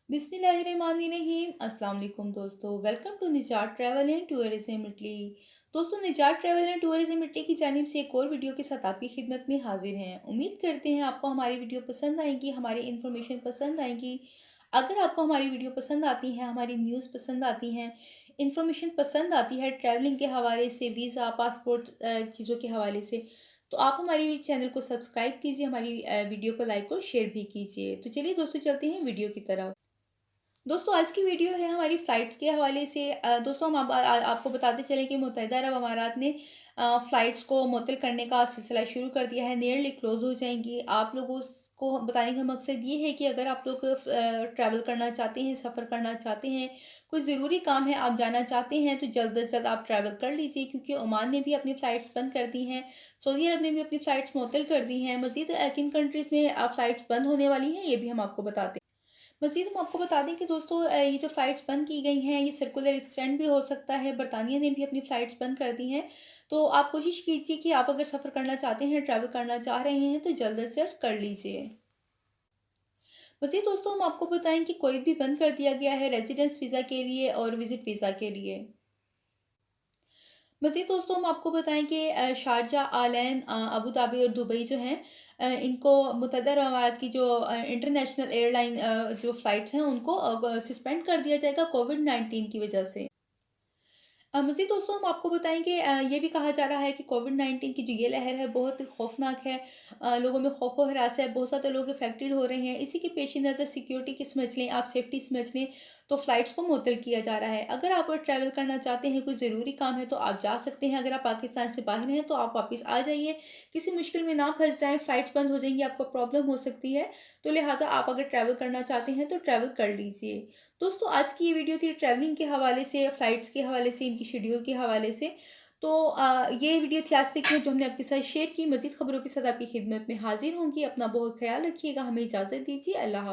बिस्मिल्लाहिर्रहमानिर्रहीम। अस्सलाम वालेकुम दोस्तों, वेलकम टू निजात ट्रैवल एंड टूरिज्म इटली। दोस्तों, निजात ट्रैवल एंड टूरिज्म इटली की जानिब से एक और वीडियो के साथ आपकी खिदमत में हाजिर हैं। उम्मीद करते हैं आपको हमारी वीडियो पसंद आएगी, हमारी इन्फॉर्मेशन पसंद आएगी। अगर आपको हमारी वीडियो पसंद आती है, हमारी न्यूज़ पसंद आती हैं, इन्फॉर्मेशन पसंद आती है ट्रैवलिंग के हवाले से, वीज़ा पासपोर्ट चीज़ों के हवाले से, तो आप हमारी चैनल को सब्सक्राइब कीजिए, हमारी वीडियो को लाइक और शेयर भी कीजिए। तो चलिए दोस्तों, चलते हैं वीडियो की तरफ। दोस्तों, आज की वीडियो है हमारी फ़्लाइट्स के हवाले से। दोस्तों, हम आपको बताते चलें कि मुत्तहिदा अरब अमारात ने फ़्लाइट्स को मुअत्तल करने का सिलसिला शुरू कर दिया है, नियरली क्लोज़ हो जाएँगी। आप लोगों को बताने का मकसद ये है कि अगर आप लोग ट्रैवल करना चाहते हैं, सफ़र करना चाहते हैं, कोई ज़रूरी काम है, आप जाना चाहते हैं, तो जल्द से जल्द आप ट्रैवल कर लीजिए, क्योंकि ओमान ने भी अपनी फ़्लाइट्स बंद कर दी हैं, सऊदी अरब ने भी अपनी फ़्लाइट्स मुअत्तल कर दी हैं। मज़ीद किन कंट्रीज़ में फ़्लाइट्स बंद होने वाली हैं, ये भी हम आपको बताते हैं। मज़ीद हम आपको बता दें कि दोस्तों, ये जो फ़्लाइट्स बंद की गई हैं, ये सर्कुलर एक्सटेंड भी हो सकता है। बरतानिया ने भी अपनी फ़्लाइट्स बंद कर दी हैं। तो आप कोशिश कीजिए कि आप अगर सफ़र करना चाहते हैं, ट्रैवल करना चाह रहे हैं, तो जल्द से जल्द कर लीजिए। मज़ीद दोस्तों, हम आपको बताएं कि कोई भी बंद कर दिया गया है रेजिडेंस वीज़ा के लिए और विज़िट वीज़ा के लिए। मज़ीद दोस्तों, हम आपको बताएं कि शारजाह, आलैन, अबू धाबी और दुबई जो हैं, इनको मुत्तहिदा अरब अमारात की जो इंटरनेशनल एयरलाइन जो फ़्लाइट्स हैं, उनको सस्पेंड कर दिया जाएगा कोविड-19 की वजह से। मज़ीद दोस्तों, हम आपको बताएँ कि ये भी कहा जा रहा है कि कोविड-19 की जो ये लहर है, बहुत खौफ़नाक है। लोगों में खौफ़ व हरास है, बहुत ज़्यादा लोग अफ़ेक्टेड हो रहे हैं। इसी के पेश नज़र सिक्योरिटी की समझ लें, आप सेफ्टी समझ लें, तो फ़्लाइट्स को मुअत्तल किया जा रहा है। अगर आप ट्रैवल करना चाहते हैं, कोई ज़रूरी काम है, तो आप जा सकते हैं। अगर आप पाकिस्तान से बाहर हैं, तो आप वापस आ जाइए। किसी मुश्किल में ना फँस जाएँ, फ़्लाइट्स बंद हो जाएँगी, आपको प्रॉब्लम हो सकती है। तो लिहाज़ा आप अगर ट्रैवल करना चाहते हैं, तो ट्रैवल कर लीजिए। दोस्तों, आज की ये वीडियो थी ट्रैवलिंग के हवाले से, फ़्लाइट्स के हवाले से, इनकी शेड्यूल के हवाले से। तो ये वीडियो थी आज तक की जो हमने आपके साथ शेयर की। मज़ीद खबरों के साथ आपकी खिदमत में हाज़िर होंगी। अपना बहुत ख़्याल रखिएगा। हमें इजाज़त दीजिए। अल्लाह हाफ़िज़।